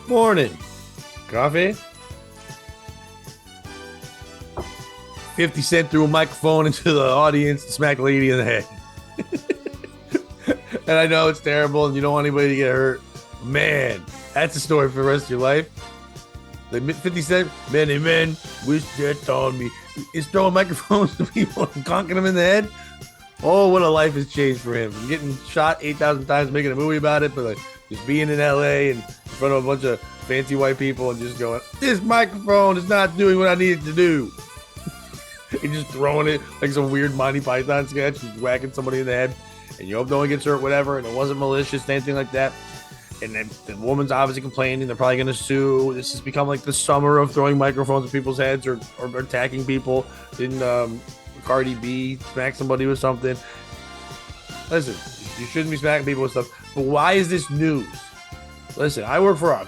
Morning. Coffee? 50 Cent threw a microphone into the audience and smacked a lady in the head. And I know it's terrible and you don't want anybody to get hurt. Man, that's a story for the rest of your life. Like 50 Cent, many men wish death on me. Is throwing microphones to people and conking them in the head. Oh, what a life has changed for him. From getting shot 8,000 times, making a movie about it, but like just being in LA and in front of a bunch of fancy white people and just going, this microphone is not doing what I need it to do. And just throwing it like some weird Monty Python sketch, just whacking somebody in the head. And you hope no one gets hurt, whatever. And it wasn't malicious, anything like that. And then the woman's obviously complaining. They're probably going to sue. This has become like the summer of throwing microphones at people's heads or attacking people. Didn't Cardi B smack somebody with something? Listen, you shouldn't be smacking people with stuff. But why is this news? Listen, I work for a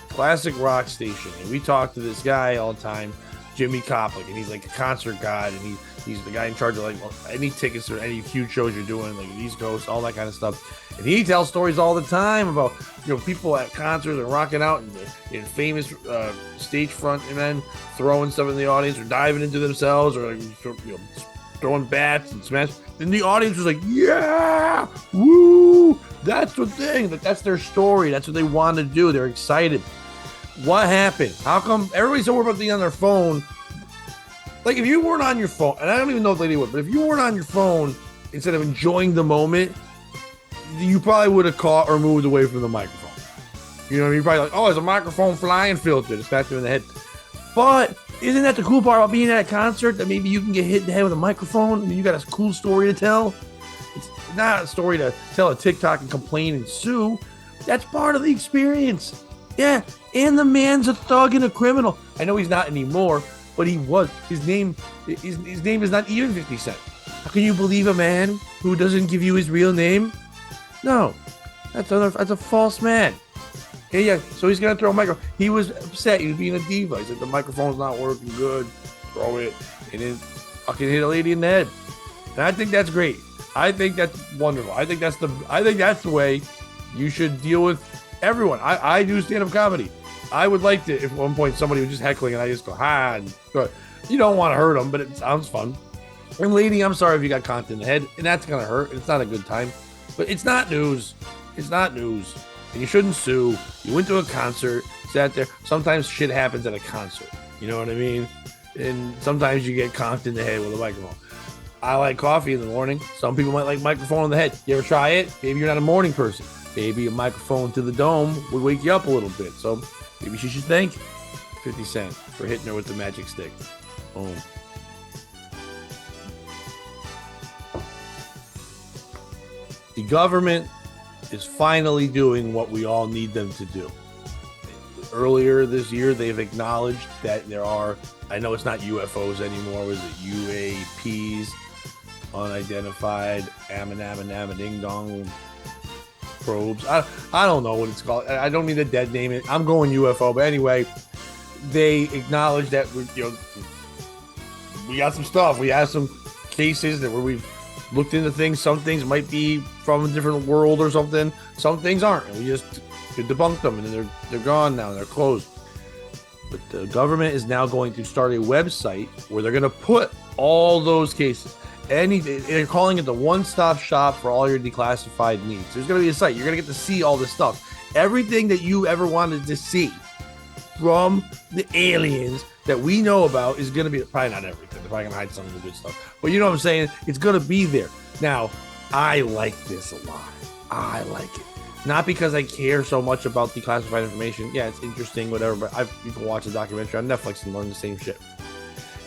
classic rock station, and we talk to this guy all the time, Jimmy Koplik, and he's like a concert guy, and he's the guy in charge of like any tickets or any huge shows you're doing, like the East Coast, all that kind of stuff. And he tells stories all the time about people at concerts and rocking out in famous stage front and then throwing stuff in the audience or diving into themselves or throwing bats and smash. And the audience was like, yeah, woo, that's the thing. That's their story. That's what they want to do. They're excited. What happened? How come everybody's so worried about being on their phone? Like if you weren't on your phone, and I don't even know if they would, but if you weren't on your phone instead of enjoying the moment, you probably would have caught or moved away from the microphone. You know what I mean? You're probably like, oh, there's a microphone flying filter. It's back there in the head. But isn't that the cool part about being at a concert? That maybe you can get hit in the head with a microphone and you got a cool story to tell? It's not a story to tell a TikTok and complain and sue. That's part of the experience. Yeah, and the man's a thug and a criminal. I know he's not anymore, but he was. His name is not even 50 Cent. How can you believe a man who doesn't give you his real name? No, that's a false man. Yeah, so he's gonna throw a microphone. He was upset. He was being a diva. He said the microphone's not working good. Throw it, and then fucking hit a lady in the head. And I think that's great. I think that's wonderful. I think that's the way you should deal with everyone. I do stand-up comedy. I would like to, if at one point somebody was just heckling and I just go, ha, and go, you don't want to hurt them, but it sounds fun. And lady, I'm sorry if you got conked in the head, and that's gonna hurt. It's not a good time. But it's not news. It's not news. And you shouldn't sue. You went to a concert, sat there. Sometimes shit happens at a concert. You know what I mean? And sometimes you get conked in the head with a microphone. I like coffee in the morning. Some people might like microphone in the head. You ever try it? Maybe you're not a morning person. Maybe a microphone to the dome would wake you up a little bit. So maybe she should thank 50 Cent for hitting her with the magic stick. Boom. The government is finally doing what we all need them to do. Earlier this year, they've acknowledged that there are, I know it's not UFOs anymore, was it UAPs, unidentified, ding dong probes. I don't know what it's called. I don't need to dead name it. I'm going UFO, but anyway, they acknowledge that we got some stuff. We have some cases that where we've looked into things. Some things might be from a different world or something. Some things aren't, and we just debunked them, and they're gone now. They're closed. But the government is now going to start a website where they're going to put all those cases. They're calling it the one-stop shop for all your declassified needs. There's going to be a site. You're going to get to see all this stuff. Everything that you ever wanted to see from the aliens that we know about is going to be, probably not everything. They're probably going to hide some of the good stuff. But you know what I'm saying? It's going to be there. Now, I like this a lot. I like it. Not because I care so much about declassified information. Yeah, it's interesting, whatever, but you can watch a documentary on Netflix and learn the same shit.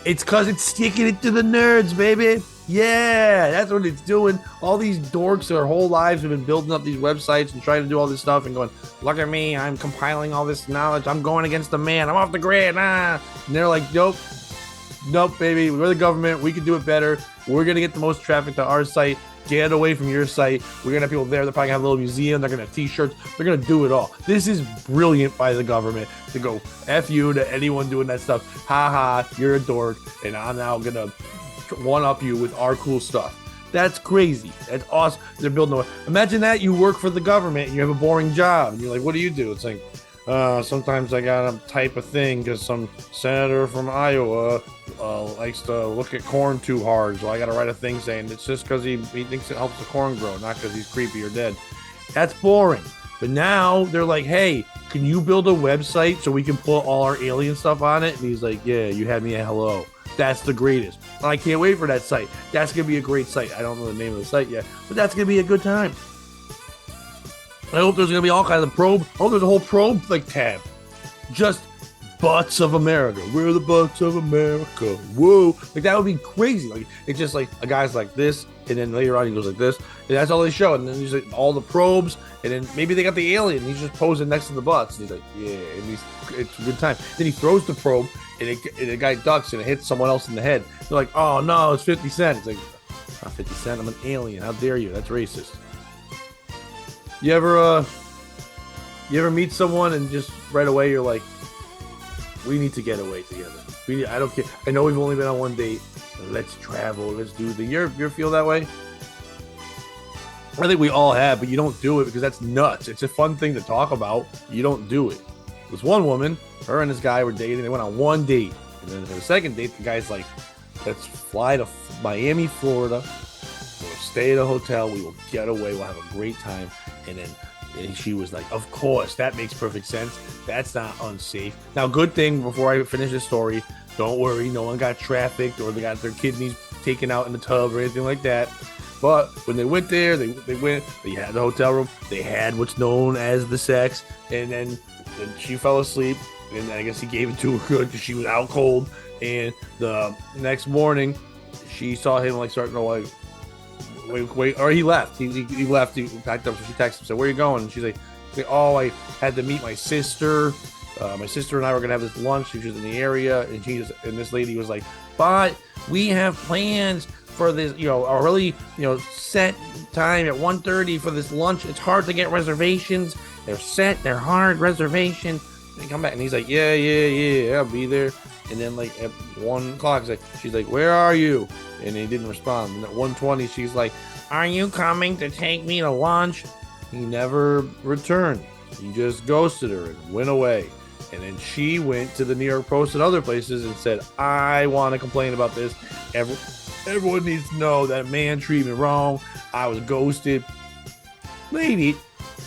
It's because it's sticking it to the nerds, baby. Yeah, that's what it's doing. All these dorks their whole lives have been building up these websites and trying to do all this stuff and going, look at me, I'm compiling all this knowledge. I'm going against the man. I'm off the grid. And they're like, nope, baby. We're the government. We can do it better. We're going to get the most traffic to our site. Get away from your site. We're going to have people there. They're probably going to have a little museum. They're going to have t-shirts. They're going to do it all. This is brilliant by the government to go F you to anyone doing that stuff. Ha ha, you're a dork. And I'm now going to one-up you with our cool stuff. That's crazy. That's awesome. They're building a... Imagine that you work for the government and you have a boring job. And you're like, what do? It's like, Sometimes I gotta type a thing because some senator from Iowa likes to look at corn too hard. So I gotta write a thing saying it's just because he thinks it helps the corn grow, not because he's creepy or dead. That's boring. But now they're like, hey, can you build a website so we can put all our alien stuff on it? And he's like, yeah, you had me at hello. That's the greatest. I can't wait for that site. That's going to be a great site. I don't know the name of the site yet, but that's going to be a good time. I hope there's going to be all kinds of probe. Oh, there's a whole probe like tab. Just butts of America. We're the butts of America. Whoa. Like that would be crazy. Like it's just like a guy's like this, and then later on he goes like this, and that's all they show. And then he's like all the probes, and then maybe they got the alien. And he's just posing next to the butts. And he's like, yeah, and it's a good time. Then he throws the probe, and the guy ducks, and it hits someone else in the head. They're like, oh no, it's 50 Cent. It's like, not 50 Cent. I'm an alien. How dare you? That's racist. You ever meet someone and just right away you're like, we need to get away together. I don't care. I know we've only been on one date. Let's travel. Let's do the. You ever feel that way? I think we all have, but you don't do it because that's nuts. It's a fun thing to talk about. You don't do it. This one woman, her and this guy were dating. They went on one date, and then for the second date, the guy's like, let's fly to Miami, Florida. We'll stay at a hotel. We will get away. We'll have a great time. And she was like, of course, that makes perfect sense. That's not unsafe. Now, good thing, before I finish this story, don't worry, no one got trafficked or they got their kidneys taken out in the tub or anything like that. But when they went there, they had the hotel room, they had what's known as the sex, and then she fell asleep, and I guess he gave it to her good because she was out cold. And the next morning, she saw him like starting to like, wait, or he left. He left. He packed up. So she texted him, said, "Where are you going?" And she's like, "Oh, I had to meet my sister. My sister and I were gonna have this lunch. She was in the area." And this lady was like, "But we have plans for this, a really, set time at 1:30 for this lunch. It's hard to get reservations. They're hard reservations." They come back and he's like, "Yeah, I'll be there." And then like at 1 o'clock, she's like, "Where are you?" And he didn't respond. And at 1:20, she's like, "Are you coming to take me to lunch?" He never returned. He just ghosted her and went away. And then she went to the New York Post and other places and said, "I want to complain about this. Everyone needs to know that man treated me wrong. I was ghosted." Lady,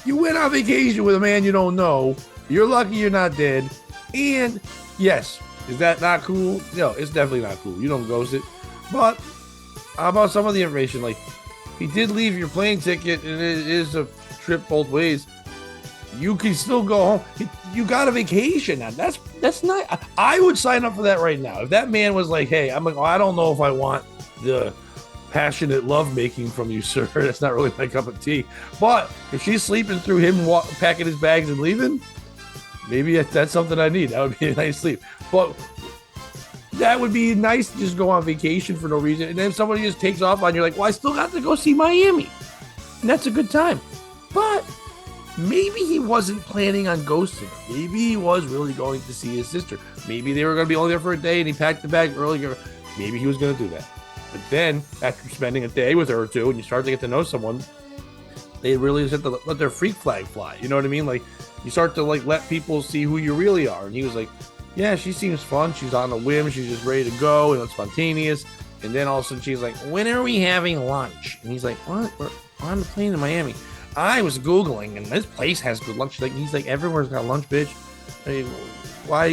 you went on vacation with a man you don't know. You're lucky you're not dead. And yes, is that not cool? No, it's definitely not cool. You don't ghost it. But how about some of the information? Like, he did leave your plane ticket, and it is a trip both ways. You can still go home. You got a vacation now. That's not. I would sign up for that right now. If that man was like, "Hey," I'm like, "I don't know if I want the passionate lovemaking from you, sir. That's not really my cup of tea." But if she's sleeping through him packing his bags and leaving, maybe that's something I need. That would be a nice sleep. But that would be nice to just go on vacation for no reason. And then somebody just takes off on you, like, "Well, I still got to go see Miami." And that's a good time. But maybe he wasn't planning on ghosting her. Maybe he was really going to see his sister. Maybe they were going to be only there for a day and he packed the bag earlier. Maybe he was going to do that. But then, after spending a day with her or two, and you start to get to know someone, they really just have to let their freak flag fly. You know what I mean? Like, you start to like let people see who you really are. And he was like, "Yeah, she seems fun. She's on a whim. She's just ready to go, and it's spontaneous." And then all of a sudden she's like, "When are we having lunch?" And he's like, "What? We're on the plane to Miami. I was Googling, and this place has good lunch." Like, he's like, "Everywhere's got lunch, bitch. Hey, why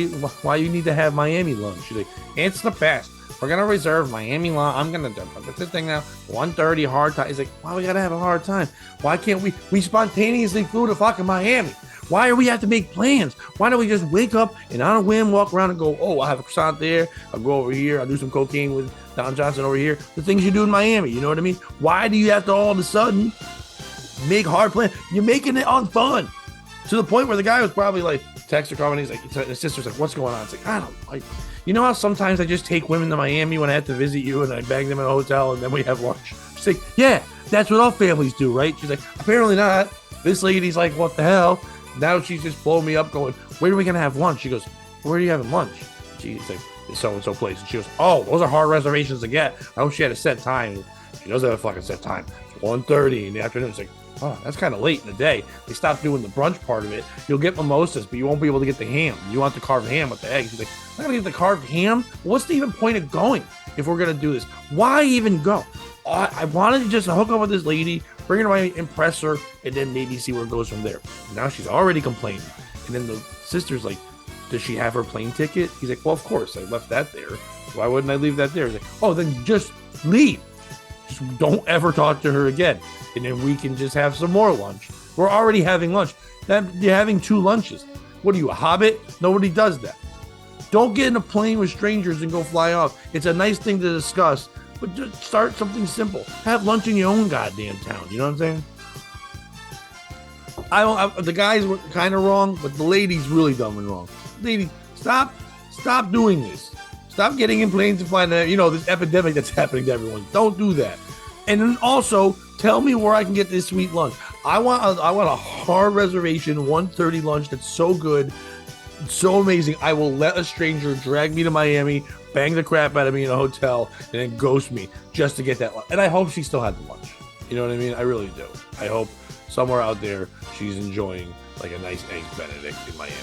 you need to have Miami lunch?" She's like, "It's the best. We're gonna reserve Miami lunch. I'm gonna do this thing now. 1:30 hard time." He's like, "Why we gotta have a hard time? Why can't we spontaneously flew to fucking Miami? Why do we have to make plans? Why don't we just wake up and on a whim walk around and go, oh, I have a croissant there. I'll go over here. I'll do some cocaine with Don Johnson over here." The things you do in Miami, you know what I mean? Why do you have to all of a sudden make hard plans? You're making it unfun to the point where the guy was probably like, text her, calling. He's like, his sister's like, "What's going on?" It's like, "I don't like, you know how sometimes I just take women to Miami when I have to visit you and I bang them in a hotel and then we have lunch." She's like, "Yeah, that's what all families do, right?" She's like, "Apparently not." This lady's like, "What the hell?" Now she's just blowing me up going, "Where are we going to have lunch?" She goes, "Where are you having lunch?" She's like, "So-and-so place." And she goes, "Oh, those are hard reservations to get." I hope she had a set time. She doesn't have a fucking set time. It's 1:30 in the afternoon. It's like, Oh, that's kind of late in the day. They stopped doing the brunch part of it. You'll get mimosas, but you won't be able to get the ham. You want the carved ham with the eggs. She's like, I'm not going to get the carved ham? What's the even point of going if we're going to do this? Why even go? I wanted to just hook up with this lady, bring her to my impress her, and then maybe see where it goes from there. Now she's already complaining. And then the sister's like, does she have her plane ticket? He's like, well, of course. I left that there. Why wouldn't I leave that there? He's like, oh, then just leave. Just don't ever talk to her again. And then we can just have some more lunch. We're already having lunch. You're having 2 lunches. What are you, a hobbit? Nobody does that. Don't get in a plane with strangers and go fly off. It's a nice thing to discuss, but just start something simple. Have lunch in your own goddamn town. You know what I'm saying? The guys were kind of wrong, but the ladies really dumb and wrong. Ladies, stop doing this. Stop getting in planes and flying. This epidemic that's happening to everyone. Don't do that. And then also tell me where I can get this sweet lunch. I want a hard reservation, 1:30 lunch that's so good, so amazing. I will let a stranger drag me to Miami, bang the crap out of me in a hotel, and then ghost me just to get that lunch. And I hope she still had the lunch. You know what I mean? I really do. I hope somewhere out there she's enjoying like a nice Eggs Benedict in Miami.